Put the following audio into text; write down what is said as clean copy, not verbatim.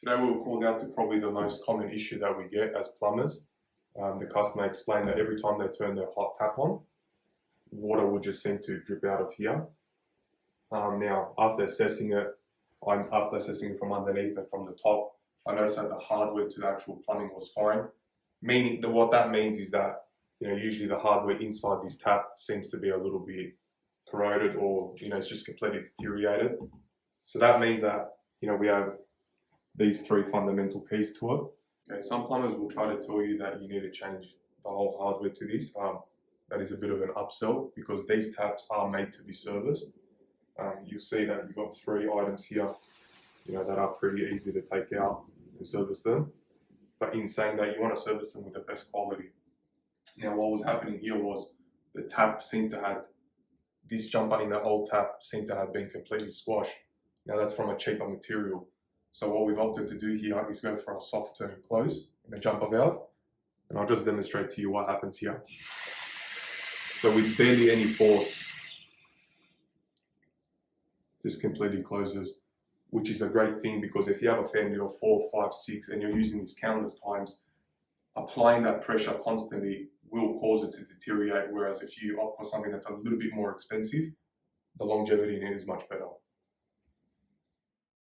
Today we'll call down to probably the most common issue that we get as plumbers. The customer explained that every time they turn their hot tap on, water will just seem to drip out of here. Now, after assessing it from underneath and from the top, I noticed that the hardware to the actual plumbing was fine. Meaning that what that means is that usually the hardware inside this tap seems to be a little bit corroded, or it's just completely deteriorated. So that means that we have these three fundamental keys to it. Okay, some plumbers will try to tell you that you need to change the whole hardware to this. That is a bit of an upsell because these taps are made to be serviced. You'll see that you've got three items here, that are pretty easy to take out and service them. But in saying that, you want to service them with the best quality. Now, what was happening here was the tap seemed to have, this jumper in the old tap seemed to have been completely squashed. Now that's from a cheaper material. So what we've opted to do here is go for a soft turn close in the jumper valve. And I'll just demonstrate to you what happens here. So with barely any force, just completely closes, which is a great thing because if you have a family of 4, 5, 6 and you're using this countless times, applying that pressure constantly will cause it to deteriorate. Whereas if you opt for something that's a little bit more expensive, the longevity in it is much better.